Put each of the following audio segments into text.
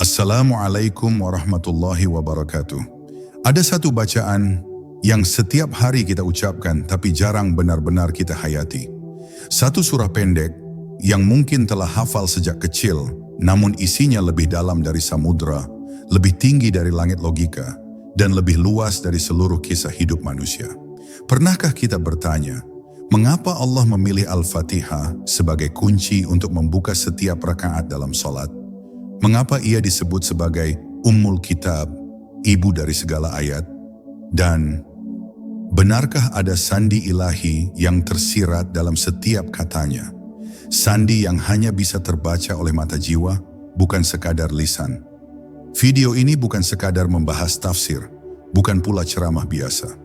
Assalamualaikum warahmatullahi wabarakatuh. Ada satu bacaan yang setiap hari kita ucapkan tapi jarang benar-benar kita hayati. Satu surah pendek yang mungkin telah hafal sejak kecil, namun isinya lebih dalam dari samudra, lebih tinggi dari langit logika, dan lebih luas dari seluruh kisah hidup manusia. Pernahkah kita bertanya, mengapa Allah memilih Al-Fatihah sebagai kunci untuk membuka setiap rakaat dalam salat? Mengapa ia disebut sebagai Ummul Kitab, ibu dari segala ayat? Dan benarkah ada sandi ilahi yang tersirat dalam setiap katanya? Sandi yang hanya bisa terbaca oleh mata jiwa, bukan sekadar lisan. Video ini bukan sekadar membahas tafsir, bukan pula ceramah biasa.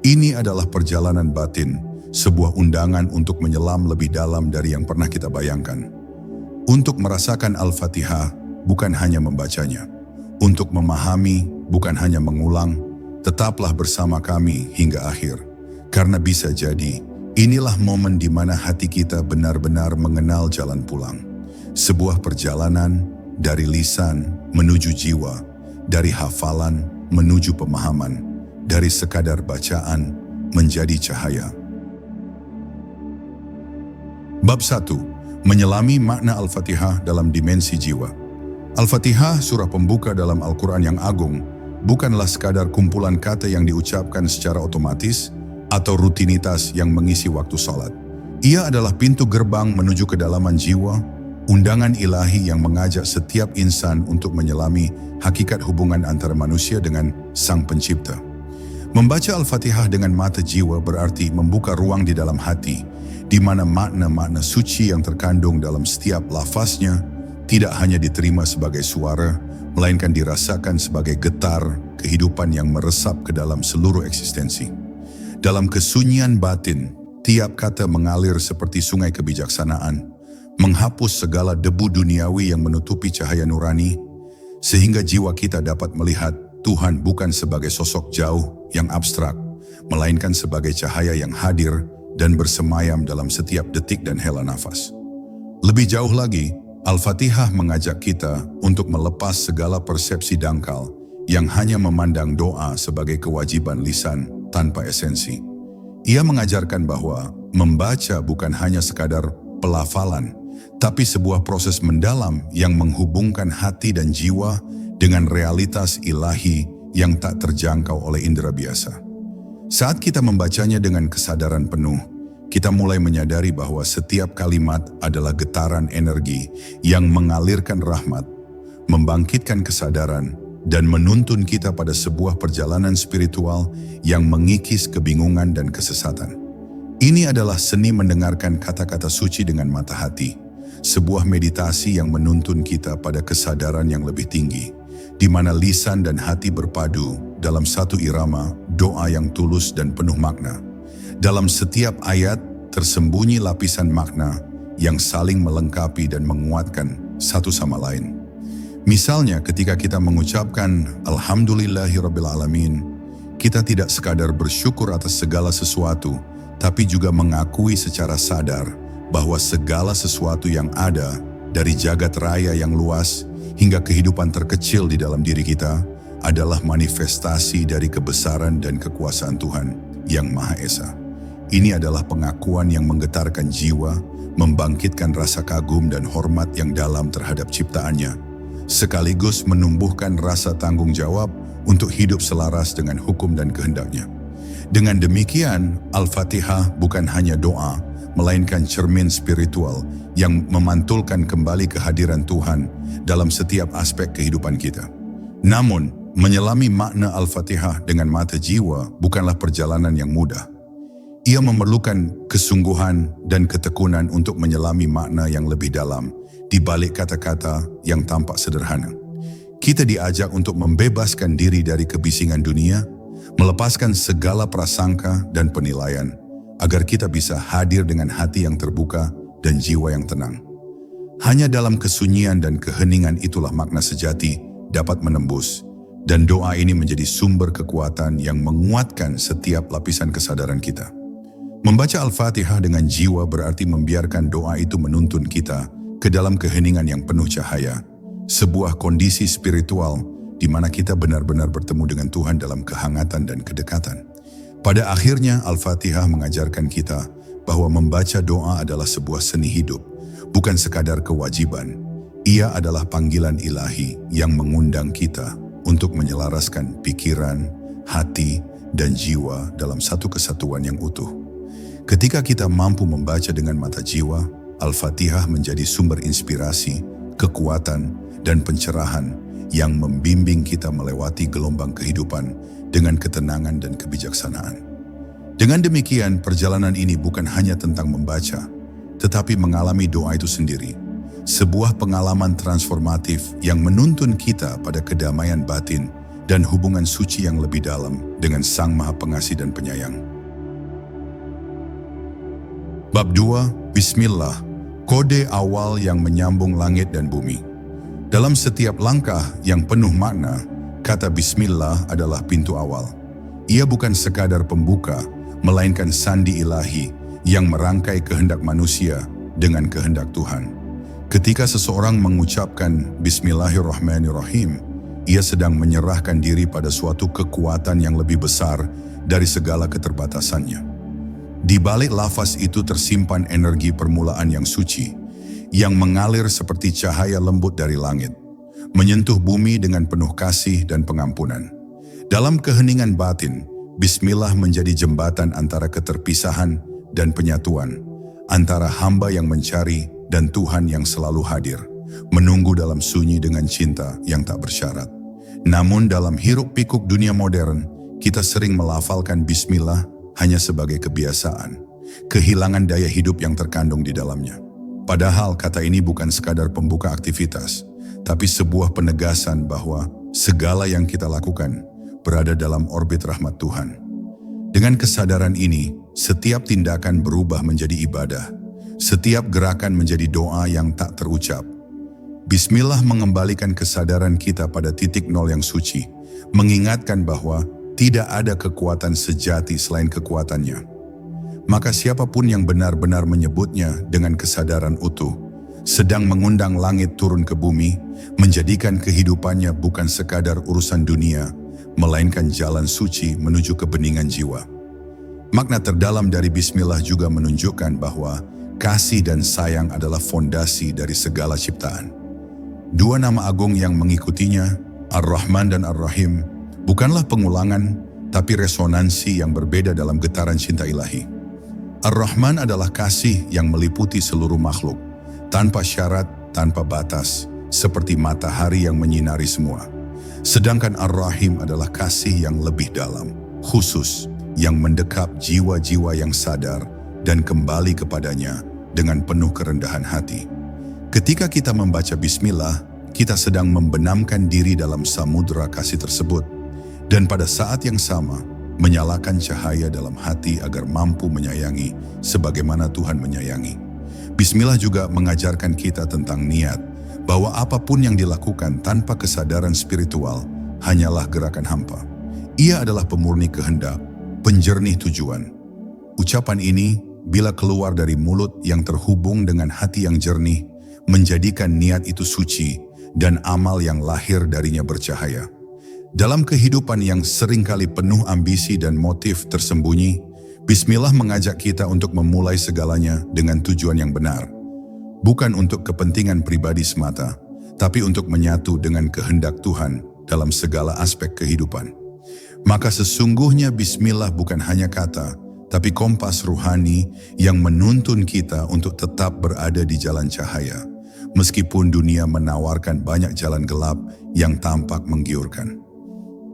Ini adalah perjalanan batin, sebuah undangan untuk menyelam lebih dalam dari yang pernah kita bayangkan. Untuk merasakan Al-Fatihah, bukan hanya membacanya. Untuk memahami, bukan hanya mengulang, tetaplah bersama kami hingga akhir. Karena bisa jadi, inilah momen di mana hati kita benar-benar mengenal jalan pulang. Sebuah perjalanan dari lisan menuju jiwa, dari hafalan menuju pemahaman, dari sekadar bacaan menjadi cahaya. Bab 1. Menyelami makna Al-Fatihah dalam dimensi jiwa. Al-Fatihah, surah pembuka dalam Al-Quran yang agung, bukanlah sekadar kumpulan kata yang diucapkan secara otomatis atau rutinitas yang mengisi waktu salat. Ia adalah pintu gerbang menuju kedalaman jiwa, undangan ilahi yang mengajak setiap insan untuk menyelami hakikat hubungan antara manusia dengan Sang Pencipta. Membaca Al-Fatihah dengan mata jiwa berarti membuka ruang di dalam hati, di mana makna-makna suci yang terkandung dalam setiap lafaznya tidak hanya diterima sebagai suara, melainkan dirasakan sebagai getar kehidupan yang meresap ke dalam seluruh eksistensi. Dalam kesunyian batin, tiap kata mengalir seperti sungai kebijaksanaan, menghapus segala debu duniawi yang menutupi cahaya nurani, sehingga jiwa kita dapat melihat Tuhan bukan sebagai sosok jauh yang abstrak, melainkan sebagai cahaya yang hadir dan bersemayam dalam setiap detik dan hela nafas. Lebih jauh lagi, Al-Fatihah mengajak kita untuk melepas segala persepsi dangkal yang hanya memandang doa sebagai kewajiban lisan tanpa esensi. Ia mengajarkan bahwa membaca bukan hanya sekadar pelafalan, tapi sebuah proses mendalam yang menghubungkan hati dan jiwa dengan realitas ilahi yang tak terjangkau oleh indera biasa. Saat kita membacanya dengan kesadaran penuh, kita mulai menyadari bahwa setiap kalimat adalah getaran energi yang mengalirkan rahmat, membangkitkan kesadaran, dan menuntun kita pada sebuah perjalanan spiritual yang mengikis kebingungan dan kesesatan. Ini adalah seni mendengarkan kata-kata suci dengan mata hati, sebuah meditasi yang menuntun kita pada kesadaran yang lebih tinggi, di mana lisan dan hati berpadu dalam satu irama doa yang tulus dan penuh makna. Dalam setiap ayat tersembunyi lapisan makna yang saling melengkapi dan menguatkan satu sama lain. Misalnya ketika kita mengucapkan Alhamdulillahirrabbilalamin, kita tidak sekadar bersyukur atas segala sesuatu, tapi juga mengakui secara sadar bahwa segala sesuatu yang ada dari jagat raya yang luas hingga kehidupan terkecil di dalam diri kita adalah manifestasi dari kebesaran dan kekuasaan Tuhan yang Maha Esa. Ini adalah pengakuan yang menggetarkan jiwa, membangkitkan rasa kagum dan hormat yang dalam terhadap ciptaannya, sekaligus menumbuhkan rasa tanggung jawab untuk hidup selaras dengan hukum dan kehendaknya. Dengan demikian, Al-Fatihah bukan hanya doa, melainkan cermin spiritual yang memantulkan kembali kehadiran Tuhan dalam setiap aspek kehidupan kita. Namun, menyelami makna Al-Fatihah dengan mata jiwa bukanlah perjalanan yang mudah. Ia memerlukan kesungguhan dan ketekunan untuk menyelami makna yang lebih dalam di balik kata-kata yang tampak sederhana. Kita diajak untuk membebaskan diri dari kebisingan dunia, melepaskan segala prasangka dan penilaian, agar kita bisa hadir dengan hati yang terbuka dan jiwa yang tenang. Hanya dalam kesunyian dan keheningan itulah makna sejati dapat menembus, dan doa ini menjadi sumber kekuatan yang menguatkan setiap lapisan kesadaran kita. Membaca Al-Fatihah dengan jiwa berarti membiarkan doa itu menuntun kita ke dalam keheningan yang penuh cahaya, sebuah kondisi spiritual di mana kita benar-benar bertemu dengan Tuhan dalam kehangatan dan kedekatan. Pada akhirnya, Al-Fatihah mengajarkan kita bahwa membaca doa adalah sebuah seni hidup, bukan sekadar kewajiban. Ia adalah panggilan ilahi yang mengundang kita untuk menyelaraskan pikiran, hati, dan jiwa dalam satu kesatuan yang utuh. Ketika kita mampu membaca dengan mata jiwa, Al-Fatihah menjadi sumber inspirasi, kekuatan, dan pencerahan yang membimbing kita melewati gelombang kehidupan dengan ketenangan dan kebijaksanaan. Dengan demikian, perjalanan ini bukan hanya tentang membaca, tetapi mengalami doa itu sendiri. Sebuah pengalaman transformatif yang menuntun kita pada kedamaian batin dan hubungan suci yang lebih dalam dengan Sang Maha Pengasih dan Penyayang. Bab 2, Bismillah, kode awal yang menyambung langit dan bumi. Dalam setiap langkah yang penuh makna, kata Bismillah adalah pintu awal. Ia bukan sekadar pembuka, melainkan sandi ilahi yang merangkai kehendak manusia dengan kehendak Tuhan. Ketika seseorang mengucapkan Bismillahirrahmanirrahim, ia sedang menyerahkan diri pada suatu kekuatan yang lebih besar dari segala keterbatasannya. Di balik lafaz itu tersimpan energi permulaan yang suci, yang mengalir seperti cahaya lembut dari langit, menyentuh bumi dengan penuh kasih dan pengampunan. Dalam keheningan batin, Bismillah menjadi jembatan antara keterpisahan dan penyatuan, antara hamba yang mencari dan Tuhan yang selalu hadir, menunggu dalam sunyi dengan cinta yang tak bersyarat. Namun dalam hiruk-pikuk dunia modern, kita sering melafalkan Bismillah hanya sebagai kebiasaan, kehilangan daya hidup yang terkandung di dalamnya. Padahal kata ini bukan sekadar pembuka aktivitas, tapi sebuah penegasan bahwa segala yang kita lakukan berada dalam orbit rahmat Tuhan. Dengan kesadaran ini, setiap tindakan berubah menjadi ibadah, setiap gerakan menjadi doa yang tak terucap. Bismillah mengembalikan kesadaran kita pada titik nol yang suci, mengingatkan bahwa tidak ada kekuatan sejati selain kekuatannya. Maka siapapun yang benar-benar menyebutnya dengan kesadaran utuh, sedang mengundang langit turun ke bumi, menjadikan kehidupannya bukan sekadar urusan dunia, melainkan jalan suci menuju kebeningan jiwa. Makna terdalam dari Bismillah juga menunjukkan bahwa kasih dan sayang adalah fondasi dari segala ciptaan. Dua nama agung yang mengikutinya, Ar-Rahman dan Ar-Rahim, bukanlah pengulangan, tapi resonansi yang berbeda dalam getaran cinta ilahi. Ar-Rahman adalah kasih yang meliputi seluruh makhluk, tanpa syarat, tanpa batas, seperti matahari yang menyinari semua. Sedangkan Ar-Rahim adalah kasih yang lebih dalam, khusus, yang mendekap jiwa-jiwa yang sadar dan kembali kepadanya dengan penuh kerendahan hati. Ketika kita membaca Bismillah, kita sedang membenamkan diri dalam samudera kasih tersebut, dan pada saat yang sama, menyalakan cahaya dalam hati agar mampu menyayangi sebagaimana Tuhan menyayangi. Bismillah juga mengajarkan kita tentang niat, bahwa apapun yang dilakukan tanpa kesadaran spiritual hanyalah gerakan hampa. Ia adalah pemurni kehendak, penjernih tujuan. Ucapan ini, bila keluar dari mulut yang terhubung dengan hati yang jernih, menjadikan niat itu suci dan amal yang lahir darinya bercahaya. Dalam kehidupan yang seringkali penuh ambisi dan motif tersembunyi, Bismillah mengajak kita untuk memulai segalanya dengan tujuan yang benar. Bukan untuk kepentingan pribadi semata, tapi untuk menyatu dengan kehendak Tuhan dalam segala aspek kehidupan. Maka sesungguhnya Bismillah bukan hanya kata, tapi kompas ruhani yang menuntun kita untuk tetap berada di jalan cahaya, meskipun dunia menawarkan banyak jalan gelap yang tampak menggiurkan.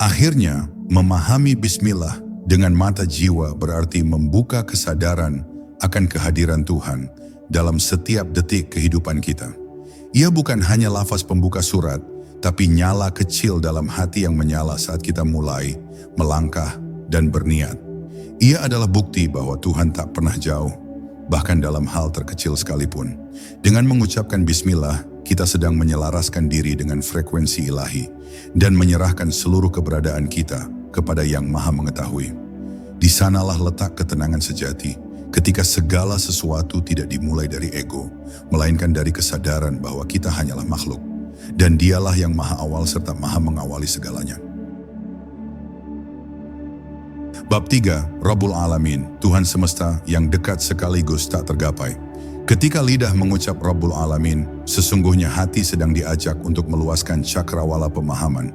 Akhirnya, memahami Bismillah dengan mata jiwa berarti membuka kesadaran akan kehadiran Tuhan dalam setiap detik kehidupan kita. Ia bukan hanya lafaz pembuka surat, tapi nyala kecil dalam hati yang menyala saat kita mulai, melangkah, dan berniat. Ia adalah bukti bahwa Tuhan tak pernah jauh, bahkan dalam hal terkecil sekalipun. Dengan mengucapkan Bismillah, kita sedang menyelaraskan diri dengan frekuensi ilahi dan menyerahkan seluruh keberadaan kita kepada Yang Maha Mengetahui. Di sanalah letak ketenangan sejati, ketika segala sesuatu tidak dimulai dari ego, melainkan dari kesadaran bahwa kita hanyalah makhluk. dan Dialah yang Maha Awal serta Maha mengawali segalanya. Bab 3, Rabbul Alamin, Tuhan semesta yang dekat sekaligus tak tergapai. Ketika lidah mengucap Rabbul Alamin, sesungguhnya hati sedang diajak untuk meluaskan cakrawala pemahaman.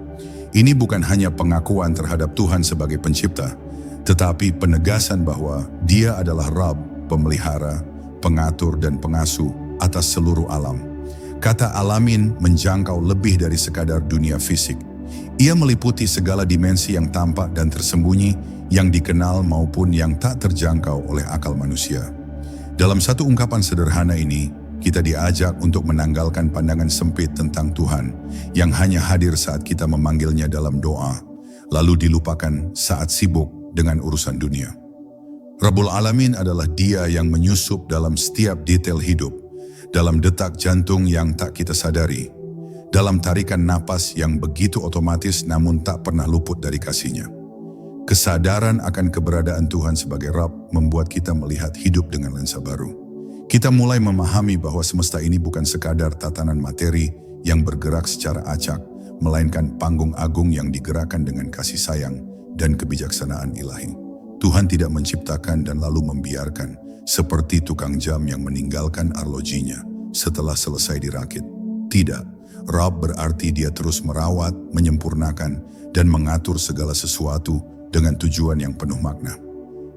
Ini bukan hanya pengakuan terhadap Tuhan sebagai pencipta, tetapi penegasan bahwa Dia adalah Rabb, pemelihara, pengatur dan pengasuh atas seluruh alam. Kata alamin menjangkau lebih dari sekadar dunia fisik. Ia meliputi segala dimensi yang tampak dan tersembunyi, yang dikenal maupun yang tak terjangkau oleh akal manusia. Dalam satu ungkapan sederhana ini, kita diajak untuk menanggalkan pandangan sempit tentang Tuhan yang hanya hadir saat kita memanggilnya dalam doa, lalu dilupakan saat sibuk dengan urusan dunia. Rabbul Alamin adalah Dia yang menyusup dalam setiap detail hidup, dalam detak jantung yang tak kita sadari, dalam tarikan napas yang begitu otomatis namun tak pernah luput dari kasih-Nya. Kesadaran akan keberadaan Tuhan sebagai Rabb membuat kita melihat hidup dengan lensa baru. Kita mulai memahami bahwa semesta ini bukan sekadar tatanan materi yang bergerak secara acak, melainkan panggung agung yang digerakkan dengan kasih sayang dan kebijaksanaan ilahi. Tuhan tidak menciptakan dan lalu membiarkan, seperti tukang jam yang meninggalkan arlojinya setelah selesai dirakit. Tidak, Rabb berarti Dia terus merawat, menyempurnakan, dan mengatur segala sesuatu dengan tujuan yang penuh makna.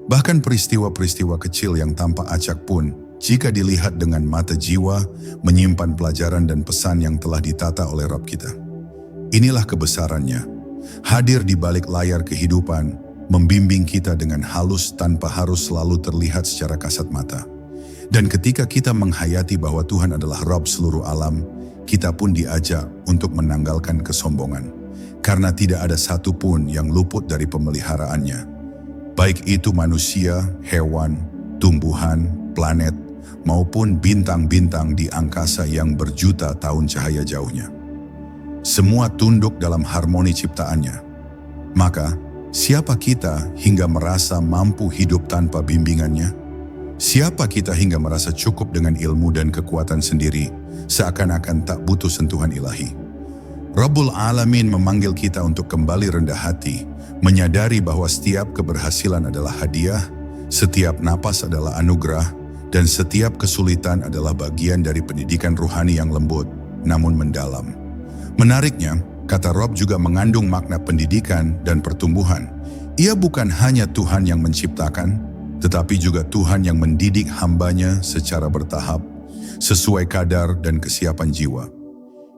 Bahkan peristiwa-peristiwa kecil yang tampak acak pun, jika dilihat dengan mata jiwa, menyimpan pelajaran dan pesan yang telah ditata oleh Rabb kita. Inilah kebesarannya, hadir di balik layar kehidupan, membimbing kita dengan halus tanpa harus selalu terlihat secara kasat mata. Dan ketika kita menghayati bahwa Tuhan adalah Rabb seluruh alam, kita pun diajak untuk menanggalkan kesombongan. Karena tidak ada satupun yang luput dari pemeliharaannya. Baik itu manusia, hewan, tumbuhan, planet, maupun bintang-bintang di angkasa yang berjuta tahun cahaya jauhnya. Semua tunduk dalam harmoni ciptaannya. Maka, siapa kita hingga merasa mampu hidup tanpa bimbingannya? Siapa kita hingga merasa cukup dengan ilmu dan kekuatan sendiri, seakan-akan tak butuh sentuhan ilahi? Rabbul Alamin memanggil kita untuk kembali rendah hati, menyadari bahwa setiap keberhasilan adalah hadiah, setiap napas adalah anugerah, dan setiap kesulitan adalah bagian dari pendidikan ruhani yang lembut, namun mendalam. Menariknya, kata Rabb juga mengandung makna pendidikan dan pertumbuhan. Ia bukan hanya Tuhan yang menciptakan, tetapi juga Tuhan yang mendidik hamba-Nya secara bertahap, sesuai kadar dan kesiapan jiwa.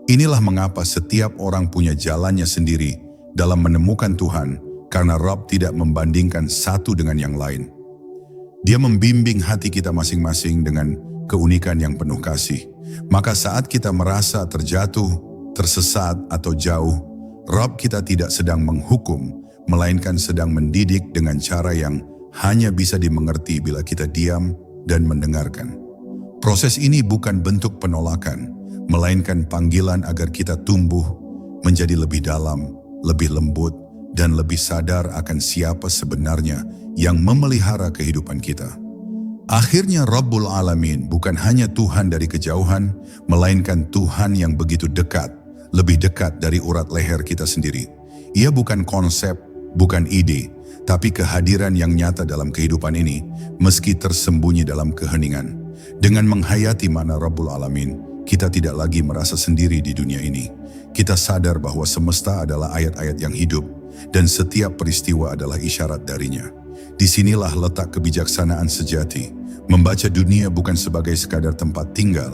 Inilah mengapa setiap orang punya jalannya sendiri dalam menemukan Tuhan, karena Rabb tidak membandingkan satu dengan yang lain. Dia membimbing hati kita masing-masing dengan keunikan yang penuh kasih. Maka saat kita merasa terjatuh, tersesat atau jauh, Rabb kita tidak sedang menghukum, melainkan sedang mendidik dengan cara yang hanya bisa dimengerti bila kita diam dan mendengarkan. Proses ini bukan bentuk penolakan, melainkan panggilan agar kita tumbuh menjadi lebih dalam, lebih lembut, dan lebih sadar akan siapa sebenarnya yang memelihara kehidupan kita. Akhirnya Rabbul Alamin bukan hanya Tuhan dari kejauhan, melainkan Tuhan yang begitu dekat, lebih dekat dari urat leher kita sendiri. Ia bukan konsep, bukan ide, tapi kehadiran yang nyata dalam kehidupan ini, meski tersembunyi dalam keheningan. Dengan menghayati makna Rabbul Alamin, kita tidak lagi merasa sendiri di dunia ini. Kita sadar bahwa semesta adalah ayat-ayat yang hidup, dan setiap peristiwa adalah isyarat darinya. Disinilah letak kebijaksanaan sejati, membaca dunia bukan sebagai sekadar tempat tinggal,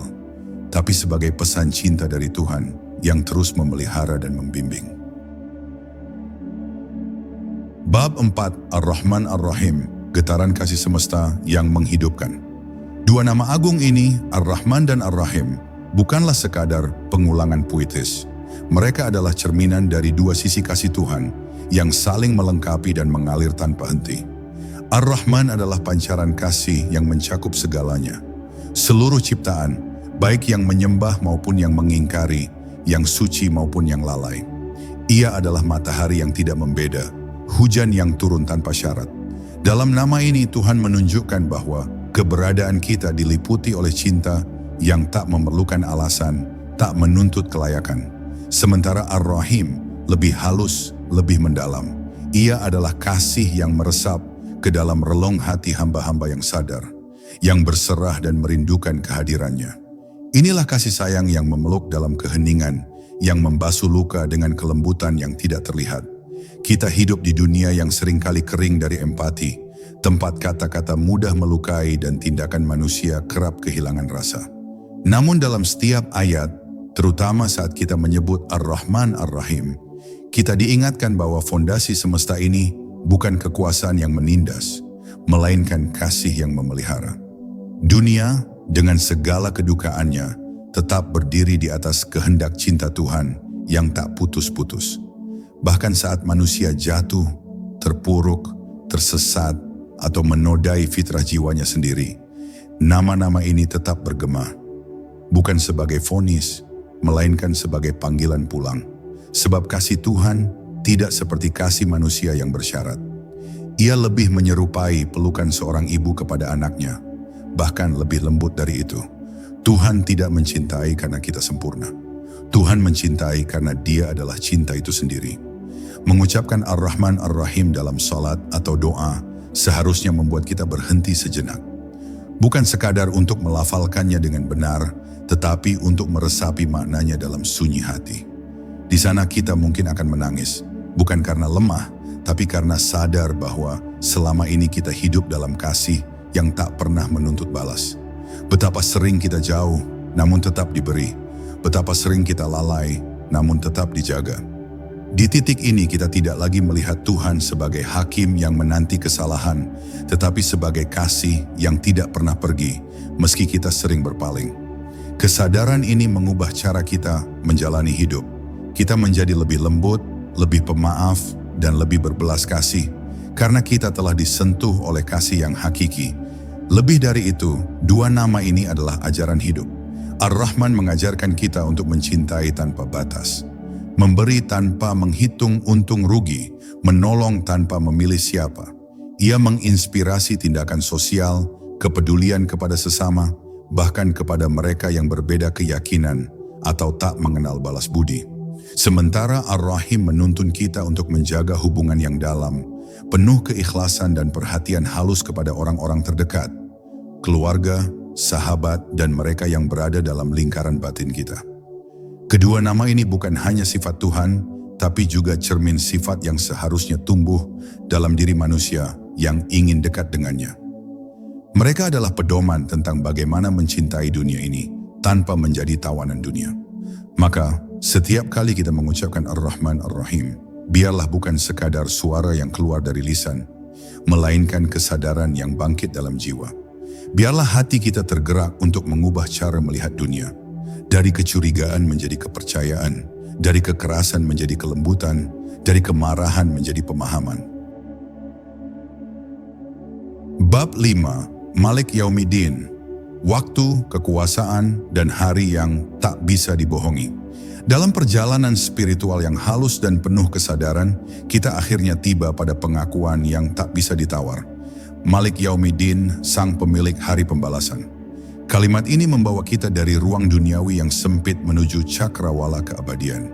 tapi sebagai pesan cinta dari Tuhan yang terus memelihara dan membimbing. Bab 4, Ar-Rahman Ar-Rahim, getaran kasih semesta yang menghidupkan. Dua nama agung ini, Ar-Rahman dan Ar-Rahim, bukanlah sekadar pengulangan puitis. Mereka adalah cerminan dari dua sisi kasih Tuhan yang saling melengkapi dan mengalir tanpa henti. Ar-Rahman adalah pancaran kasih yang mencakup segalanya. Seluruh ciptaan, baik yang menyembah maupun yang mengingkari, yang suci maupun yang lalai. Ia adalah matahari yang tidak membeda, hujan yang turun tanpa syarat. Dalam nama ini Tuhan menunjukkan bahwa keberadaan kita diliputi oleh cinta yang tak memerlukan alasan, tak menuntut kelayakan. Sementara Ar-Rahim lebih halus, lebih mendalam. Ia adalah kasih yang meresap ke dalam relung hati hamba-hamba yang sadar, yang berserah dan merindukan kehadirannya. Inilah kasih sayang yang memeluk dalam keheningan, yang membasuh luka dengan kelembutan yang tidak terlihat. Kita hidup di dunia yang seringkali kering dari empati, tempat kata-kata mudah melukai dan tindakan manusia kerap kehilangan rasa. Namun dalam setiap ayat, terutama saat kita menyebut Ar-Rahman Ar-Rahim, kita diingatkan bahwa fondasi semesta ini bukan kekuasaan yang menindas, melainkan kasih yang memelihara. Dunia dengan segala kedukaannya tetap berdiri di atas kehendak cinta Tuhan yang tak putus-putus. Bahkan saat manusia jatuh, terpuruk, tersesat, atau menodai fitrah jiwanya sendiri, nama-nama ini tetap bergema, bukan sebagai vonis, melainkan sebagai panggilan pulang. Sebab kasih Tuhan tidak seperti kasih manusia yang bersyarat. Ia lebih menyerupai pelukan seorang ibu kepada anaknya, bahkan lebih lembut dari itu. Tuhan tidak mencintai karena kita sempurna. Tuhan mencintai karena Dia adalah cinta itu sendiri. Mengucapkan Ar-Rahman Ar-Rahim dalam salat atau doa seharusnya membuat kita berhenti sejenak. Bukan sekadar untuk melafalkannya dengan benar, tetapi untuk meresapi maknanya dalam sunyi hati. Di sana kita mungkin akan menangis, bukan karena lemah, tapi karena sadar bahwa selama ini kita hidup dalam kasih yang tak pernah menuntut balas. Betapa sering kita jauh, namun tetap diberi. Betapa sering kita lalai, namun tetap dijaga. Di titik ini kita tidak lagi melihat Tuhan sebagai hakim yang menanti kesalahan, tetapi sebagai kasih yang tidak pernah pergi, meski kita sering berpaling. Kesadaran ini mengubah cara kita menjalani hidup. Kita menjadi lebih lembut, lebih pemaaf, dan lebih berbelas kasih, karena kita telah disentuh oleh kasih yang hakiki. Lebih dari itu, dua nama ini adalah ajaran hidup. Ar-Rahman mengajarkan kita untuk mencintai tanpa batas, memberi tanpa menghitung untung rugi, menolong tanpa memilih siapa. Ia menginspirasi tindakan sosial, kepedulian kepada sesama, bahkan kepada mereka yang berbeda keyakinan atau tak mengenal balas budi. Sementara Ar-Rahim menuntun kita untuk menjaga hubungan yang dalam, penuh keikhlasan dan perhatian halus kepada orang-orang terdekat, keluarga, sahabat, dan mereka yang berada dalam lingkaran batin kita. Kedua nama ini bukan hanya sifat Tuhan, tapi juga cermin sifat yang seharusnya tumbuh dalam diri manusia yang ingin dekat dengannya. Mereka adalah pedoman tentang bagaimana mencintai dunia ini tanpa menjadi tawanan dunia. Maka, setiap kali kita mengucapkan Ar-Rahman Ar-Rahim, biarlah bukan sekadar suara yang keluar dari lisan, melainkan kesadaran yang bangkit dalam jiwa. Biarlah hati kita tergerak untuk mengubah cara melihat dunia, dari kecurigaan menjadi kepercayaan, dari kekerasan menjadi kelembutan, dari kemarahan menjadi pemahaman. Bab 5, Malik Yaumiddin, waktu, kekuasaan, dan hari yang tak bisa dibohongi. Dalam perjalanan spiritual yang halus dan penuh kesadaran, kita akhirnya tiba pada pengakuan yang tak bisa ditawar. Malik Yaumiddin, sang pemilik hari pembalasan. Kalimat ini membawa kita dari ruang duniawi yang sempit menuju cakrawala keabadian.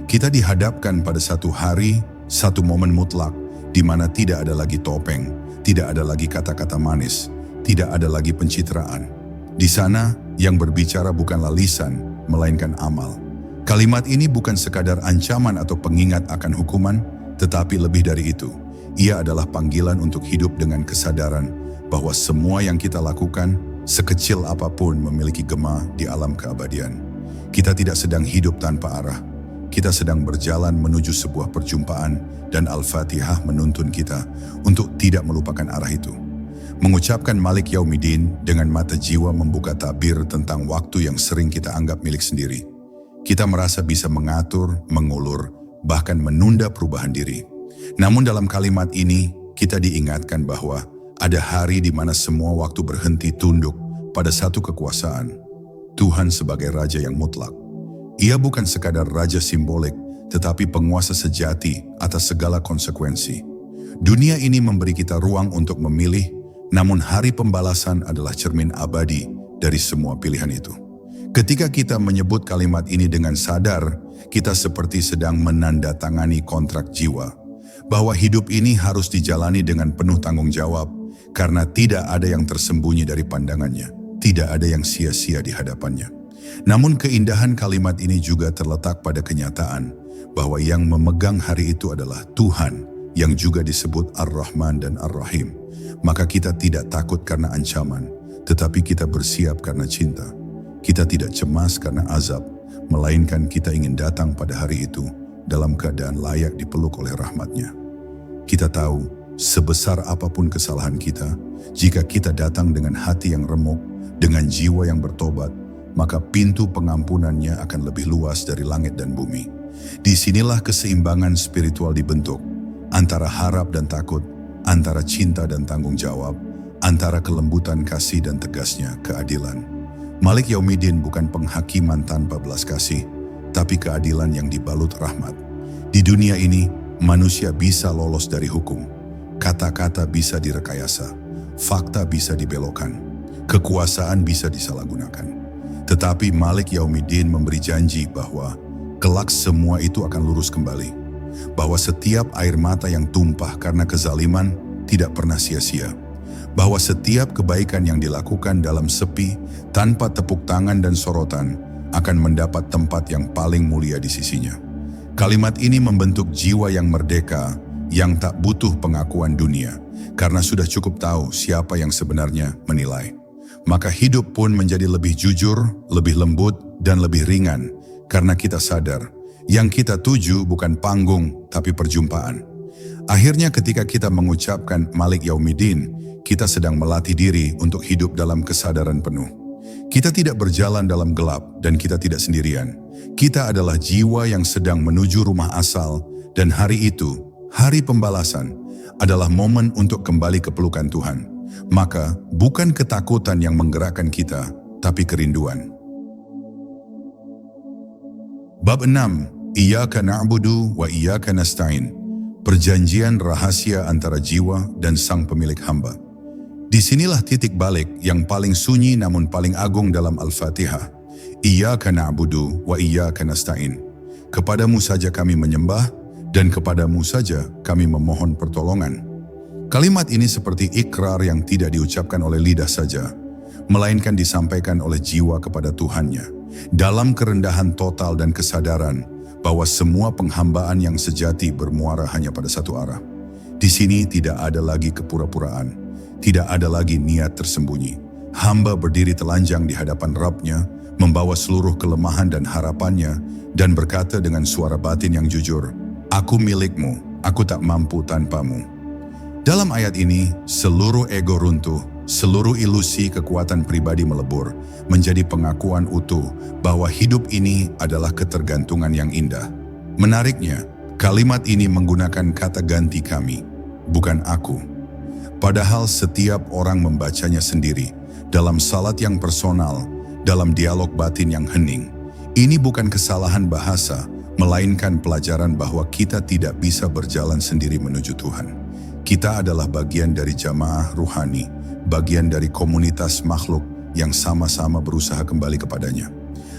Kita dihadapkan pada satu hari, satu momen mutlak, di mana tidak ada lagi topeng, tidak ada lagi kata-kata manis, tidak ada lagi pencitraan. Di sana, yang berbicara bukanlah lisan, melainkan amal. Kalimat ini bukan sekadar ancaman atau pengingat akan hukuman, tetapi lebih dari itu. Ia adalah panggilan untuk hidup dengan kesadaran bahwa semua yang kita lakukan, sekecil apapun, memiliki gema di alam keabadian. Kita tidak sedang hidup tanpa arah. Kita sedang berjalan menuju sebuah perjumpaan, dan Al-Fatihah menuntun kita untuk tidak melupakan arah itu. Mengucapkan Malik Yaumiddin dengan mata jiwa membuka tabir tentang waktu yang sering kita anggap milik sendiri. Kita merasa bisa mengatur, mengulur, bahkan menunda perubahan diri. Namun dalam kalimat ini, kita diingatkan bahwa ada hari di mana semua waktu berhenti tunduk pada satu kekuasaan, Tuhan sebagai Raja yang mutlak. Ia bukan sekadar Raja simbolik, tetapi penguasa sejati atas segala konsekuensi. Dunia ini memberi kita ruang untuk memilih, namun hari pembalasan adalah cermin abadi dari semua pilihan itu. Ketika kita menyebut kalimat ini dengan sadar, Kita seperti sedang menandatangani kontrak jiwa, bahwa hidup ini harus dijalani dengan penuh tanggung jawab, karena tidak ada yang tersembunyi dari pandangannya, tidak ada yang sia-sia di hadapannya. Namun keindahan kalimat ini juga terletak pada kenyataan, bahwa yang memegang hari itu adalah Tuhan, yang juga disebut Ar-Rahman dan Ar-Rahim. Maka kita tidak takut karena ancaman, tetapi kita bersiap karena cinta. Kita tidak cemas karena azab, melainkan kita ingin datang pada hari itu dalam keadaan layak dipeluk oleh rahmat-Nya. Kita tahu, sebesar apapun kesalahan kita, jika kita datang dengan hati yang remuk, dengan jiwa yang bertobat, maka pintu pengampunan-Nya akan lebih luas dari langit dan bumi. Disinilah keseimbangan spiritual dibentuk, antara harap dan takut, antara cinta dan tanggung jawab, antara kelembutan kasih dan tegasnya keadilan. Malik Yaumiddin bukan penghakiman tanpa belas kasih, tapi keadilan yang dibalut rahmat. Di dunia ini, manusia bisa lolos dari hukum. Kata-kata bisa direkayasa, fakta bisa dibelokkan, kekuasaan bisa disalahgunakan. Tetapi Malik Yaumiddin memberi janji bahwa kelak semua itu akan lurus kembali. Bahwa setiap air mata yang tumpah karena kezaliman tidak pernah sia-sia. Bahwa setiap kebaikan yang dilakukan dalam sepi, tanpa tepuk tangan dan sorotan, akan mendapat tempat yang paling mulia di sisinya. Kalimat ini membentuk jiwa yang merdeka, yang tak butuh pengakuan dunia, karena sudah cukup tahu siapa yang sebenarnya menilai. Maka hidup pun menjadi lebih jujur, lebih lembut, dan lebih ringan, karena kita sadar, yang kita tuju bukan panggung, tapi perjumpaan. Akhirnya ketika kita mengucapkan Malik Yaumiddin, kita sedang melatih diri untuk hidup dalam kesadaran penuh. Kita tidak berjalan dalam gelap dan kita tidak sendirian. Kita adalah jiwa yang sedang menuju rumah asal, dan hari itu, hari pembalasan, adalah momen untuk kembali ke pelukan Tuhan. Maka bukan ketakutan yang menggerakkan kita, tapi kerinduan. Bab 6. Iyyaka na'budu wa iyyaka nasta'in. Perjanjian rahasia antara jiwa dan sang pemilik hamba. Disinilah titik balik yang paling sunyi namun paling agung dalam Al-Fatihah. Iyyaka na'budu wa iyyaka nasta'in. Kepadamu saja kami menyembah dan kepadamu saja kami memohon pertolongan. Kalimat ini seperti ikrar yang tidak diucapkan oleh lidah saja, melainkan disampaikan oleh jiwa kepada Tuhannya, dalam kerendahan total dan kesadaran bahwa semua penghambaan yang sejati bermuara hanya pada satu arah. Di sini tidak ada lagi kepura-puraan. Tidak ada lagi niat tersembunyi. Hamba berdiri telanjang di hadapan Rabb-Nya, membawa seluruh kelemahan dan harapannya, dan berkata dengan suara batin yang jujur, "Aku milikmu, aku tak mampu tanpamu." Dalam ayat ini, seluruh ego runtuh, seluruh ilusi kekuatan pribadi melebur, menjadi pengakuan utuh bahwa hidup ini adalah ketergantungan yang indah. Menariknya, kalimat ini menggunakan kata ganti kami, bukan aku. Padahal setiap orang membacanya sendiri, dalam salat yang personal, dalam dialog batin yang hening. Ini bukan kesalahan bahasa, melainkan pelajaran bahwa kita tidak bisa berjalan sendiri menuju Tuhan. Kita adalah bagian dari jamaah ruhani, bagian dari komunitas makhluk yang sama-sama berusaha kembali kepadanya.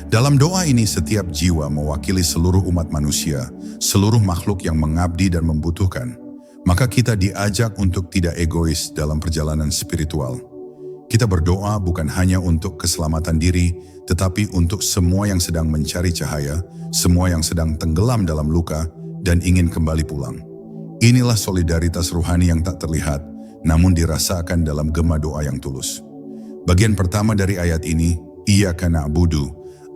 Dalam doa ini setiap jiwa mewakili seluruh umat manusia, seluruh makhluk yang mengabdi dan membutuhkan. Maka kita diajak untuk tidak egois dalam perjalanan spiritual. Kita berdoa bukan hanya untuk keselamatan diri, tetapi untuk semua yang sedang mencari cahaya, semua yang sedang tenggelam dalam luka, dan ingin kembali pulang. Inilah solidaritas ruhani yang tak terlihat, namun dirasakan dalam gema doa yang tulus. Bagian pertama dari ayat ini, Iyyaka na'budu,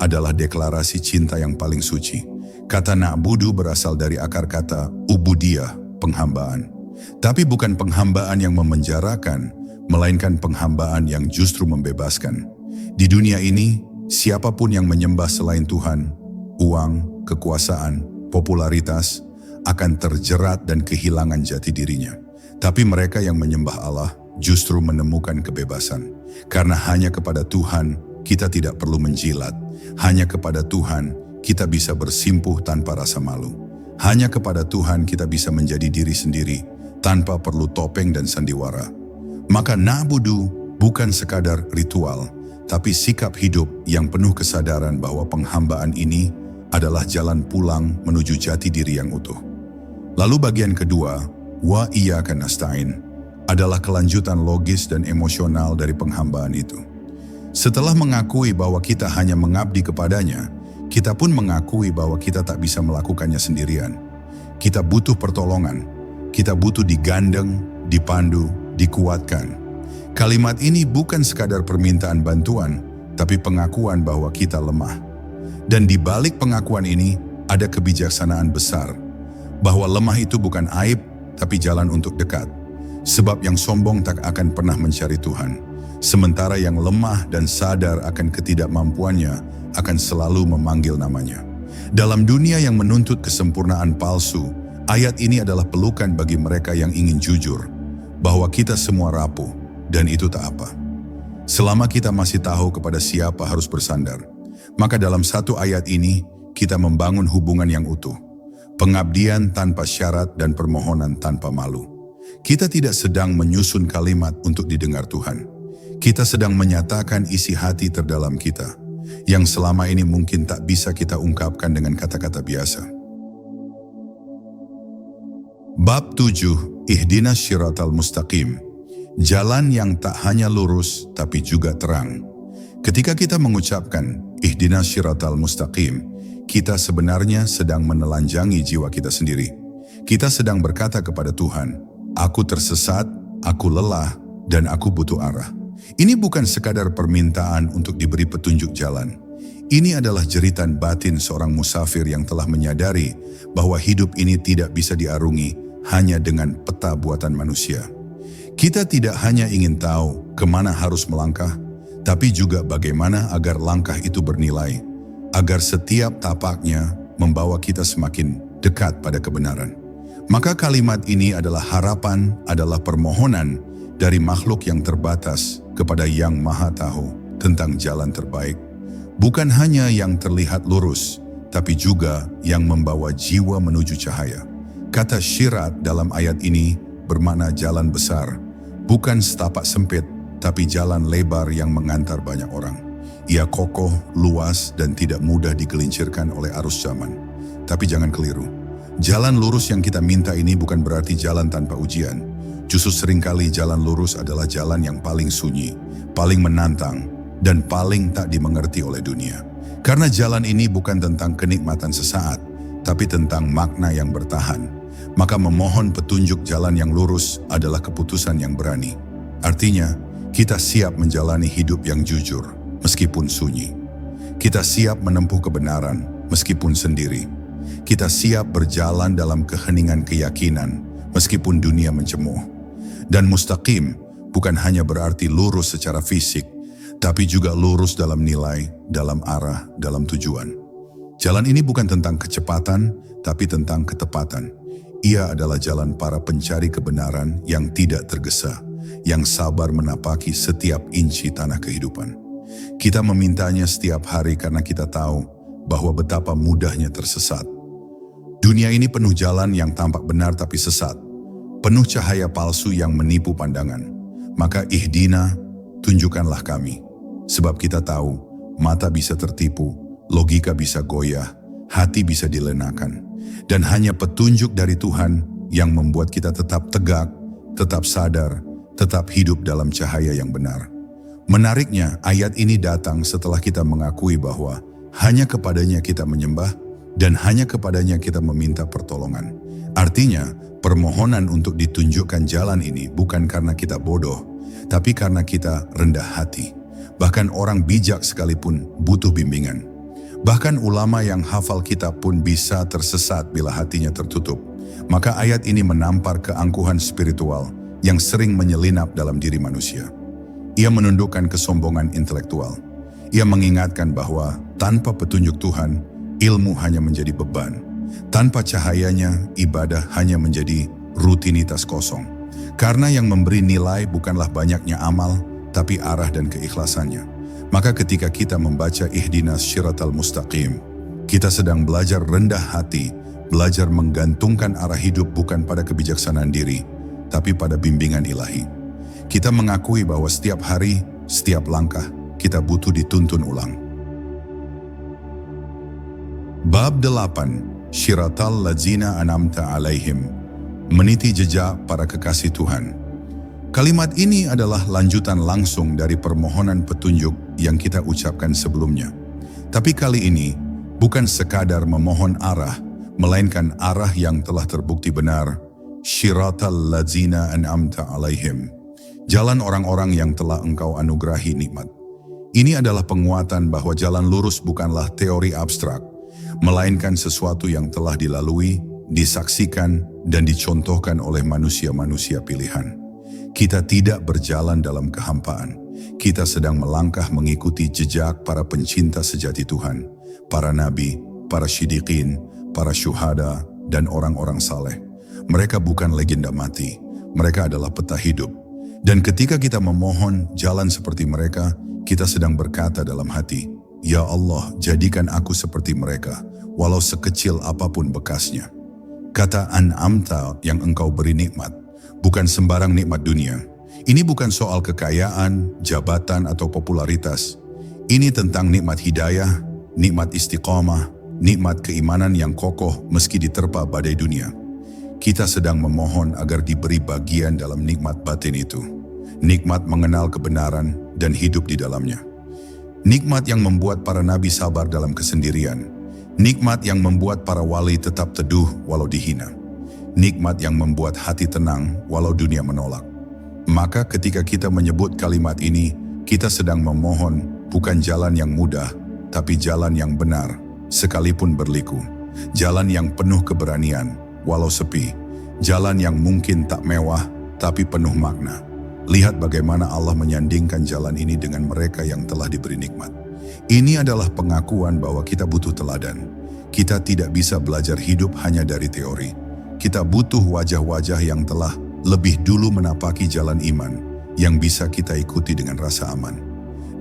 adalah deklarasi cinta yang paling suci. Kata na'budu berasal dari akar kata ubudiyah, penghambaan. Tapi bukan penghambaan yang memenjarakan, melainkan penghambaan yang justru membebaskan. Di dunia ini, siapapun yang menyembah selain Tuhan, uang, kekuasaan, popularitas, akan terjerat dan kehilangan jati dirinya. Tapi mereka yang menyembah Allah justru menemukan kebebasan. Karena hanya kepada Tuhan kita tidak perlu menjilat. Hanya kepada Tuhan kita bisa bersimpuh tanpa rasa malu. Hanya kepada Tuhan kita bisa menjadi diri sendiri tanpa perlu topeng dan sandiwara. Maka na'budu bukan sekadar ritual, tapi sikap hidup yang penuh kesadaran bahwa penghambaan ini adalah jalan pulang menuju jati diri yang utuh. Lalu bagian kedua, wa iyyaka nasta'in, adalah kelanjutan logis dan emosional dari penghambaan itu. Setelah mengakui bahwa kita hanya mengabdi kepadanya, kita pun mengakui bahwa kita tak bisa melakukannya sendirian. Kita butuh pertolongan, kita butuh digandeng, dipandu, dikuatkan. Kalimat ini bukan sekadar permintaan bantuan, tapi pengakuan bahwa kita lemah. Dan di balik pengakuan ini ada kebijaksanaan besar, bahwa lemah itu bukan aib, tapi jalan untuk dekat. Sebab yang sombong tak akan pernah mencari Tuhan, sementara yang lemah dan sadar akan ketidakmampuannya akan selalu memanggil namanya. Dalam dunia yang menuntut kesempurnaan palsu, ayat ini adalah pelukan bagi mereka yang ingin jujur, bahwa kita semua rapuh, dan itu tak apa. Selama kita masih tahu kepada siapa harus bersandar, maka dalam satu ayat ini kita membangun hubungan yang utuh, pengabdian tanpa syarat dan permohonan tanpa malu. Kita tidak sedang menyusun kalimat untuk didengar Tuhan. Kita sedang menyatakan isi hati terdalam kita, yang selama ini mungkin tak bisa kita ungkapkan dengan kata-kata biasa. Bab 7, Ihdinas Syiratal Mustaqim. Jalan yang tak hanya lurus tapi juga terang. Ketika kita mengucapkan Ihdinas Syiratal Mustaqim, kita sebenarnya sedang menelanjangi jiwa kita sendiri. Kita sedang berkata kepada Tuhan, aku tersesat, aku lelah, dan aku butuh arah. Ini bukan sekadar permintaan untuk diberi petunjuk jalan. Ini adalah jeritan batin seorang musafir yang telah menyadari bahwa hidup ini tidak bisa diarungi hanya dengan peta buatan manusia. Kita tidak hanya ingin tahu kemana harus melangkah, tapi juga bagaimana agar langkah itu bernilai, agar setiap tapaknya membawa kita semakin dekat pada kebenaran. Maka kalimat ini adalah harapan, adalah permohonan dari makhluk yang terbatas kepada Yang Maha Tahu tentang jalan terbaik. Bukan hanya yang terlihat lurus, tapi juga yang membawa jiwa menuju cahaya. Kata syirat dalam ayat ini bermakna jalan besar, bukan setapak sempit, tapi jalan lebar yang mengantar banyak orang. Ia kokoh, luas, dan tidak mudah digelincirkan oleh arus zaman. Tapi jangan keliru. Jalan lurus yang kita minta ini bukan berarti jalan tanpa ujian. Justru seringkali jalan lurus adalah jalan yang paling sunyi, paling menantang, dan paling tak dimengerti oleh dunia. Karena jalan ini bukan tentang kenikmatan sesaat, tapi tentang makna yang bertahan. Maka memohon petunjuk jalan yang lurus adalah keputusan yang berani. Artinya, kita siap menjalani hidup yang jujur, meskipun sunyi. Kita siap menempuh kebenaran, meskipun sendiri. Kita siap berjalan dalam keheningan keyakinan, meskipun dunia mencemuh. Dan mustaqim bukan hanya berarti lurus secara fisik, tapi juga lurus dalam nilai, dalam arah, dalam tujuan. Jalan ini bukan tentang kecepatan, tapi tentang ketepatan. Ia adalah jalan para pencari kebenaran yang tidak tergesa, yang sabar menapaki setiap inci tanah kehidupan. Kita memintanya setiap hari karena kita tahu bahwa betapa mudahnya tersesat. Dunia ini penuh jalan yang tampak benar tapi sesat, penuh cahaya palsu yang menipu pandangan. Maka ihdina, tunjukkanlah kami. Sebab kita tahu, mata bisa tertipu, logika bisa goyah, hati bisa dilenakan. Dan hanya petunjuk dari Tuhan yang membuat kita tetap tegak, tetap sadar, tetap hidup dalam cahaya yang benar. Menariknya, ayat ini datang setelah kita mengakui bahwa hanya kepadanya kita menyembah dan hanya kepadanya kita meminta pertolongan. Artinya, permohonan untuk ditunjukkan jalan ini bukan karena kita bodoh, tapi karena kita rendah hati. Bahkan orang bijak sekalipun butuh bimbingan. Bahkan ulama yang hafal kitab pun bisa tersesat bila hatinya tertutup. Maka ayat ini menampar keangkuhan spiritual yang sering menyelinap dalam diri manusia. Ia menundukkan kesombongan intelektual. Ia mengingatkan bahwa tanpa petunjuk Tuhan, ilmu hanya menjadi beban. Tanpa cahayanya, ibadah hanya menjadi rutinitas kosong. Karena yang memberi nilai bukanlah banyaknya amal, tapi arah dan keikhlasannya. Maka ketika kita membaca Ihdinas Syiratal Mustaqim, kita sedang belajar rendah hati, belajar menggantungkan arah hidup bukan pada kebijaksanaan diri, tapi pada bimbingan ilahi. Kita mengakui bahwa setiap hari, setiap langkah, kita butuh dituntun ulang. Bab 8. Syiratal ladzina an'amta alaihim. Meniti jejak para kekasih Tuhan. Kalimat ini adalah lanjutan langsung dari permohonan petunjuk yang kita ucapkan sebelumnya. Tapi kali ini bukan sekadar memohon arah, melainkan arah yang telah terbukti benar. Syiratal ladzina an'amta alaihim. Jalan orang-orang yang telah Engkau anugerahi nikmat. Ini adalah penguatan bahwa jalan lurus bukanlah teori abstrak, melainkan sesuatu yang telah dilalui, disaksikan, dan dicontohkan oleh manusia-manusia pilihan. Kita tidak berjalan dalam kehampaan. Kita sedang melangkah mengikuti jejak para pencinta sejati Tuhan, para nabi, para syidiqin, para syuhada, dan orang-orang saleh. Mereka bukan legenda mati, mereka adalah peta hidup. Dan ketika kita memohon jalan seperti mereka, kita sedang berkata dalam hati, "Ya Allah, jadikan aku seperti mereka, walau sekecil apapun bekasnya." Kata an'amta yang Engkau beri nikmat, bukan sembarang nikmat dunia. Ini bukan soal kekayaan, jabatan, atau popularitas. Ini tentang nikmat hidayah, nikmat istiqamah, nikmat keimanan yang kokoh meski diterpa badai dunia. Kita sedang memohon agar diberi bagian dalam nikmat batin itu. Nikmat mengenal kebenaran dan hidup di dalamnya. Nikmat yang membuat para nabi sabar dalam kesendirian. Nikmat yang membuat para wali tetap teduh walau dihina. Nikmat yang membuat hati tenang walau dunia menolak. Maka ketika kita menyebut kalimat ini, kita sedang memohon bukan jalan yang mudah, tapi jalan yang benar, sekalipun berliku. Jalan yang penuh keberanian, walau sepi. Jalan yang mungkin tak mewah, tapi penuh makna. Lihat bagaimana Allah menyandingkan jalan ini dengan mereka yang telah diberi nikmat. Ini adalah pengakuan bahwa kita butuh teladan. Kita tidak bisa belajar hidup hanya dari teori. Kita butuh wajah-wajah yang telah lebih dulu menapaki jalan iman, yang bisa kita ikuti dengan rasa aman.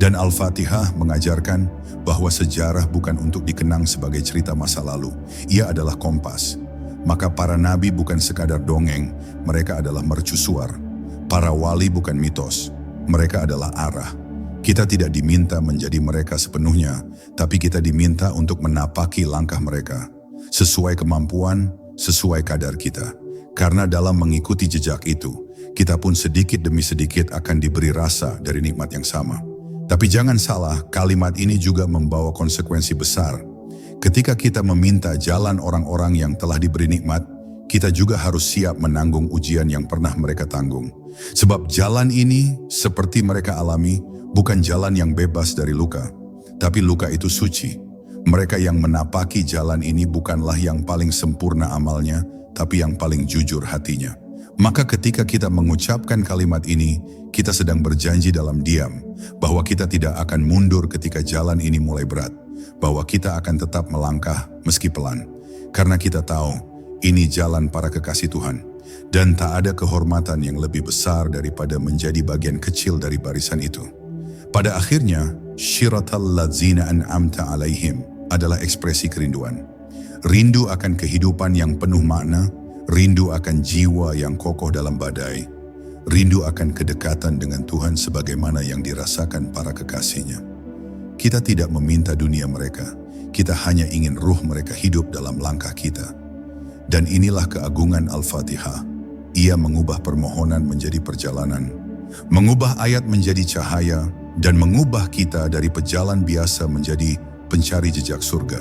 Dan Al-Fatihah mengajarkan bahwa sejarah bukan untuk dikenang sebagai cerita masa lalu. Ia adalah kompas. Maka para nabi bukan sekadar dongeng, mereka adalah mercusuar. Para wali bukan mitos, mereka adalah arah. Kita tidak diminta menjadi mereka sepenuhnya, tapi kita diminta untuk menapaki langkah mereka. Sesuai kemampuan, sesuai kadar kita. Karena dalam mengikuti jejak itu, kita pun sedikit demi sedikit akan diberi rasa dari nikmat yang sama. Tapi jangan salah, kalimat ini juga membawa konsekuensi besar. Ketika kita meminta jalan orang-orang yang telah diberi nikmat, kita juga harus siap menanggung ujian yang pernah mereka tanggung. Sebab jalan ini, seperti mereka alami, bukan jalan yang bebas dari luka. Tapi luka itu suci. Mereka yang menapaki jalan ini bukanlah yang paling sempurna amalnya, tapi yang paling jujur hatinya. Maka ketika kita mengucapkan kalimat ini, kita sedang berjanji dalam diam, bahwa kita tidak akan mundur ketika jalan ini mulai berat. Bahwa kita akan tetap melangkah meski pelan. Karena kita tahu, ini jalan para kekasih Tuhan. Dan tak ada kehormatan yang lebih besar daripada menjadi bagian kecil dari barisan itu. Pada akhirnya, syiratal ladzina an'amta alaihim adalah ekspresi kerinduan. Rindu akan kehidupan yang penuh makna, rindu akan jiwa yang kokoh dalam badai, rindu akan kedekatan dengan Tuhan sebagaimana yang dirasakan para kekasihnya. Kita tidak meminta dunia mereka, kita hanya ingin ruh mereka hidup dalam langkah kita. Dan inilah keagungan Al-Fatihah. Ia mengubah permohonan menjadi perjalanan, mengubah ayat menjadi cahaya, dan mengubah kita dari pejalan biasa menjadi pencari jejak surga.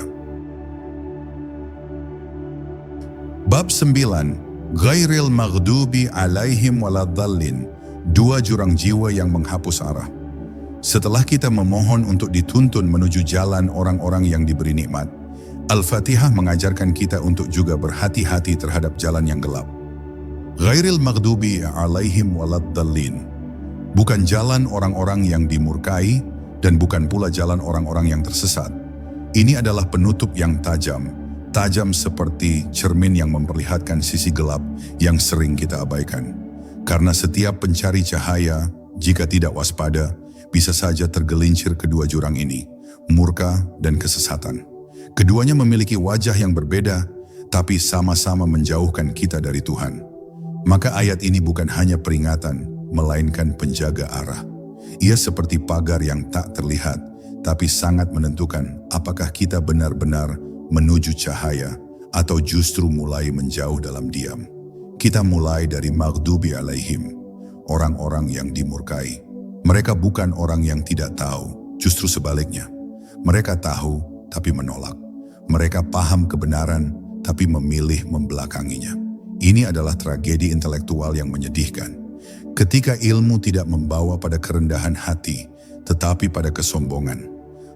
Bab 9. Ghairil maghdubi alaihim waladdallin. Dua jurang jiwa yang menghapus arah. Setelah kita memohon untuk dituntun menuju jalan orang-orang yang diberi nikmat, Al-Fatihah mengajarkan kita untuk juga berhati-hati terhadap jalan yang gelap. Ghairil maghdubi alaihim waladdallin. Bukan jalan orang-orang yang dimurkai dan bukan pula jalan orang-orang yang tersesat. Ini adalah penutup yang tajam seperti cermin yang memperlihatkan sisi gelap yang sering kita abaikan. Karena setiap pencari cahaya, jika tidak waspada, bisa saja tergelincir kedua jurang ini, murka dan kesesatan. Keduanya memiliki wajah yang berbeda, tapi sama-sama menjauhkan kita dari Tuhan. Maka ayat ini bukan hanya peringatan, melainkan penjaga arah. Ia seperti pagar yang tak terlihat, tapi sangat menentukan apakah kita benar-benar menuju cahaya, atau justru mulai menjauh dalam diam. Kita mulai dari maghdubi alaihim, orang-orang yang dimurkai. Mereka bukan orang yang tidak tahu, justru sebaliknya. Mereka tahu tapi menolak. Mereka paham kebenaran tapi memilih membelakanginya. Ini adalah tragedi intelektual yang menyedihkan. Ketika ilmu tidak membawa pada kerendahan hati, tetapi pada kesombongan.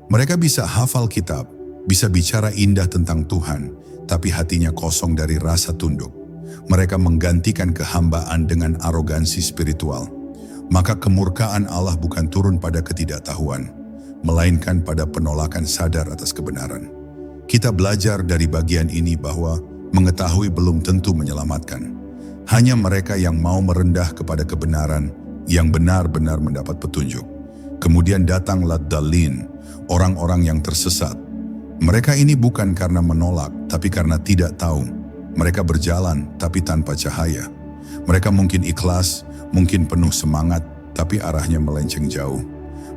Mereka bisa hafal kitab, bisa bicara indah tentang Tuhan, tapi hatinya kosong dari rasa tunduk. Mereka menggantikan kehambaan dengan arogansi spiritual. Maka kemurkaan Allah bukan turun pada ketidaktahuan, melainkan pada penolakan sadar atas kebenaran. Kita belajar dari bagian ini bahwa mengetahui belum tentu menyelamatkan. Hanya mereka yang mau merendah kepada kebenaran yang benar-benar mendapat petunjuk. Kemudian datanglah dalin, orang-orang yang tersesat. Mereka ini bukan karena menolak, tapi karena tidak tahu. Mereka berjalan, tapi tanpa cahaya. Mereka mungkin ikhlas, mungkin penuh semangat, tapi arahnya melenceng jauh.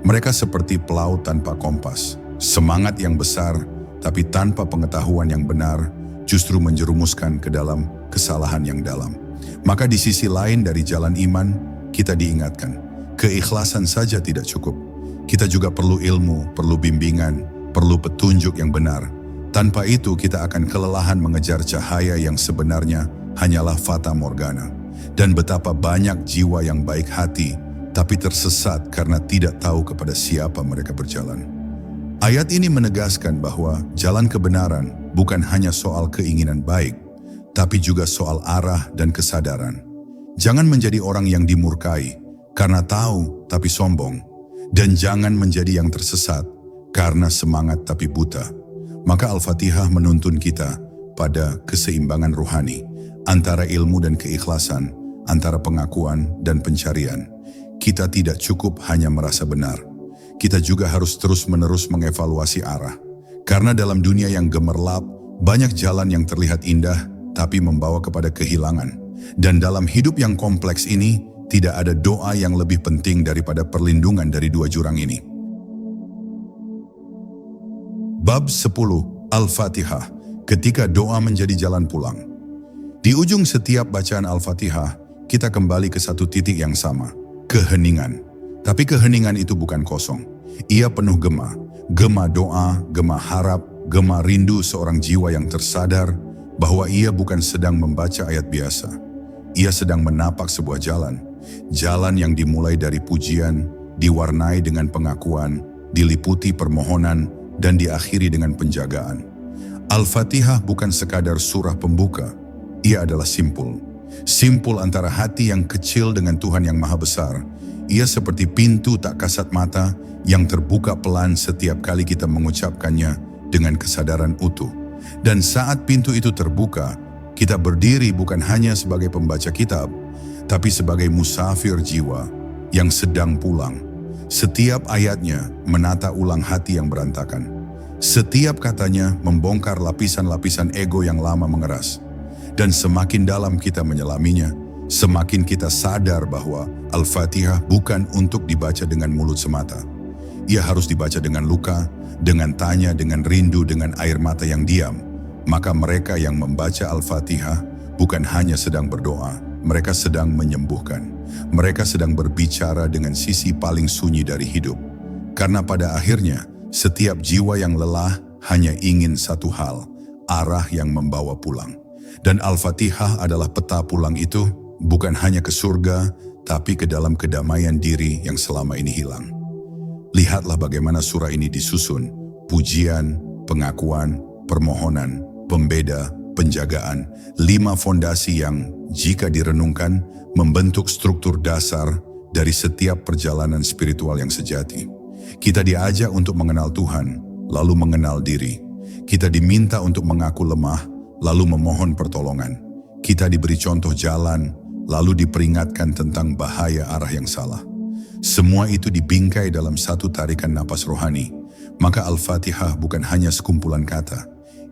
Mereka seperti pelaut tanpa kompas. Semangat yang besar, tapi tanpa pengetahuan yang benar, justru menjerumuskan ke dalam kesalahan yang dalam. Maka di sisi lain dari jalan iman, kita diingatkan, keikhlasan saja tidak cukup. Kita juga perlu ilmu, perlu bimbingan, perlu petunjuk yang benar. Tanpa itu kita akan kelelahan mengejar cahaya yang sebenarnya hanyalah fata morgana. Dan betapa banyak jiwa yang baik hati, tapi tersesat karena tidak tahu kepada siapa mereka berjalan. Ayat ini menegaskan bahwa jalan kebenaran bukan hanya soal keinginan baik, tapi juga soal arah dan kesadaran. Jangan menjadi orang yang dimurkai karena tahu tapi sombong, dan jangan menjadi yang tersesat karena semangat tapi buta. Maka Al-Fatihah menuntun kita pada keseimbangan ruhani antara ilmu dan keikhlasan, antara pengakuan dan pencarian. Kita tidak cukup hanya merasa benar. Kita juga harus terus-menerus mengevaluasi arah. Karena dalam dunia yang gemerlap, banyak jalan yang terlihat indah, tapi membawa kepada kehilangan. Dan dalam hidup yang kompleks ini, tidak ada doa yang lebih penting daripada perlindungan dari dua jurang ini. Bab 10, Al-Fatihah, ketika doa menjadi jalan pulang. Di ujung setiap bacaan Al-Fatihah, kita kembali ke satu titik yang sama, keheningan. Tapi keheningan itu bukan kosong. Ia penuh gema. Gema doa, gema harap, gema rindu seorang jiwa yang tersadar bahwa ia bukan sedang membaca ayat biasa. Ia sedang menapak sebuah jalan. Jalan yang dimulai dari pujian, diwarnai dengan pengakuan, diliputi permohonan, dan diakhiri dengan penjagaan. Al-Fatihah bukan sekadar surah pembuka. Ia adalah simpul. Simpul antara hati yang kecil dengan Tuhan yang Maha Besar. Ia seperti pintu tak kasat mata yang terbuka pelan setiap kali kita mengucapkannya dengan kesadaran utuh. Dan saat pintu itu terbuka, kita berdiri bukan hanya sebagai pembaca kitab, tapi sebagai musafir jiwa yang sedang pulang. Setiap ayatnya menata ulang hati yang berantakan. Setiap katanya membongkar lapisan-lapisan ego yang lama mengeras. Dan semakin dalam kita menyelaminya, semakin kita sadar bahwa Al-Fatihah bukan untuk dibaca dengan mulut semata. Ia harus dibaca dengan luka, dengan tanya, dengan rindu, dengan air mata yang diam. Maka mereka yang membaca Al-Fatihah bukan hanya sedang berdoa, mereka sedang menyembuhkan. Mereka sedang berbicara dengan sisi paling sunyi dari hidup. Karena pada akhirnya, setiap jiwa yang lelah hanya ingin satu hal, arah yang membawa pulang. Dan Al-Fatihah adalah peta pulang itu, bukan hanya ke surga, tapi ke dalam kedamaian diri yang selama ini hilang. Lihatlah bagaimana surah ini disusun, pujian, pengakuan, permohonan, pembeda, penjagaan, 5 fondasi yang, jika direnungkan, membentuk struktur dasar dari setiap perjalanan spiritual yang sejati. Kita diajak untuk mengenal Tuhan, lalu mengenal diri. Kita diminta untuk mengaku lemah, lalu memohon pertolongan. Kita diberi contoh jalan, lalu diperingatkan tentang bahaya arah yang salah. Semua itu dibingkai dalam satu tarikan napas rohani. Maka Al-Fatihah bukan hanya sekumpulan kata.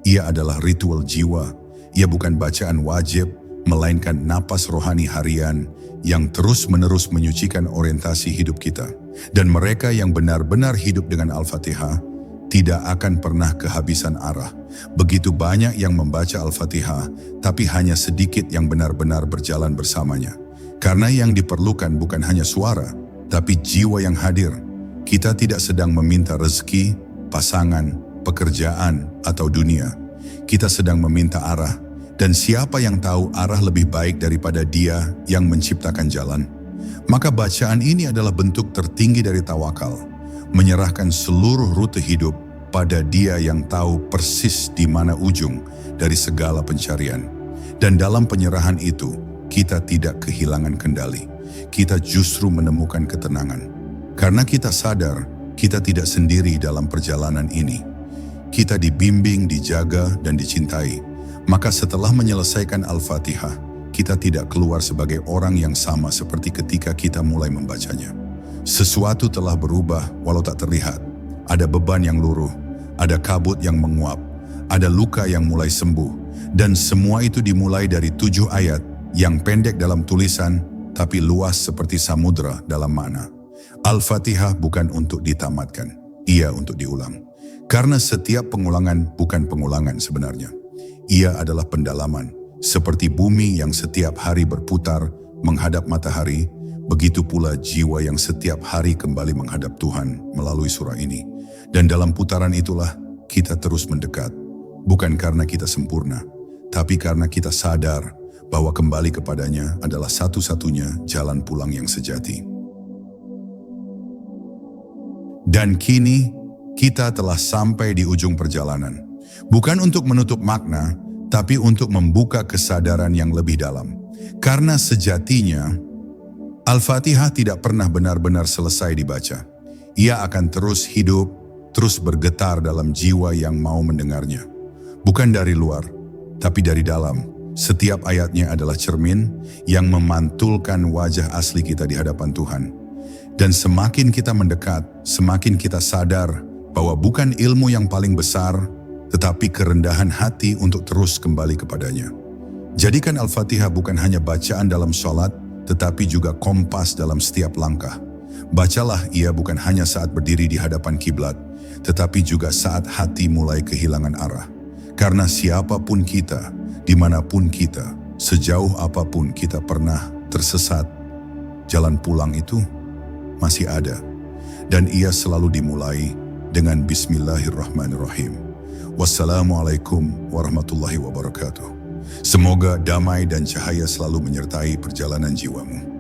Ia adalah ritual jiwa. Ia bukan bacaan wajib, melainkan napas rohani harian yang terus-menerus menyucikan orientasi hidup kita. Dan mereka yang benar-benar hidup dengan Al-Fatihah, tidak akan pernah kehabisan arah. Begitu banyak yang membaca Al-Fatihah, tapi hanya sedikit yang benar-benar berjalan bersamanya. Karena yang diperlukan bukan hanya suara, tapi jiwa yang hadir. Kita tidak sedang meminta rezeki, pasangan, pekerjaan, atau dunia. Kita sedang meminta arah, dan siapa yang tahu arah lebih baik daripada Dia yang menciptakan jalan? Maka bacaan ini adalah bentuk tertinggi dari tawakal, menyerahkan seluruh rute hidup pada Dia yang tahu persis di mana ujung dari segala pencarian. Dan dalam penyerahan itu, kita tidak kehilangan kendali. Kita justru menemukan ketenangan. Karena kita sadar, kita tidak sendiri dalam perjalanan ini. Kita dibimbing, dijaga, dan dicintai. Maka setelah menyelesaikan Al-Fatihah, kita tidak keluar sebagai orang yang sama seperti ketika kita mulai membacanya. Sesuatu telah berubah walau tak terlihat. Ada beban yang luruh, ada kabut yang menguap, ada luka yang mulai sembuh, dan semua itu dimulai dari 7 ayat yang pendek dalam tulisan, tapi luas seperti samudra dalam makna. Al-Fatihah bukan untuk ditamatkan, ia untuk diulang. Karena setiap pengulangan bukan pengulangan sebenarnya. Ia adalah pendalaman, seperti bumi yang setiap hari berputar menghadap matahari, begitu pula jiwa yang setiap hari kembali menghadap Tuhan melalui surah ini. Dan dalam putaran itulah kita terus mendekat, bukan karena kita sempurna, tapi karena kita sadar bahwa kembali kepadanya adalah satu-satunya jalan pulang yang sejati. Dan kini, kita telah sampai di ujung perjalanan. Bukan untuk menutup makna, tapi untuk membuka kesadaran yang lebih dalam. Karena sejatinya, Al-Fatihah tidak pernah benar-benar selesai dibaca. Ia akan terus hidup, terus bergetar dalam jiwa yang mau mendengarnya. Bukan dari luar, tapi dari dalam. Setiap ayatnya adalah cermin yang memantulkan wajah asli kita di hadapan Tuhan. Dan semakin kita mendekat, semakin kita sadar bahwa bukan ilmu yang paling besar, tetapi kerendahan hati untuk terus kembali kepadanya. Jadikan Al-Fatihah bukan hanya bacaan dalam sholat, tetapi juga kompas dalam setiap langkah. Bacalah ia bukan hanya saat berdiri di hadapan kiblat, tetapi juga saat hati mulai kehilangan arah. Karena siapapun kita, dimanapun kita, sejauh apapun kita pernah tersesat, jalan pulang itu masih ada. Dan ia selalu dimulai dengan Bismillahirrahmanirrahim. Wassalamualaikum warahmatullahi wabarakatuh. Semoga damai dan cahaya selalu menyertai perjalanan jiwamu.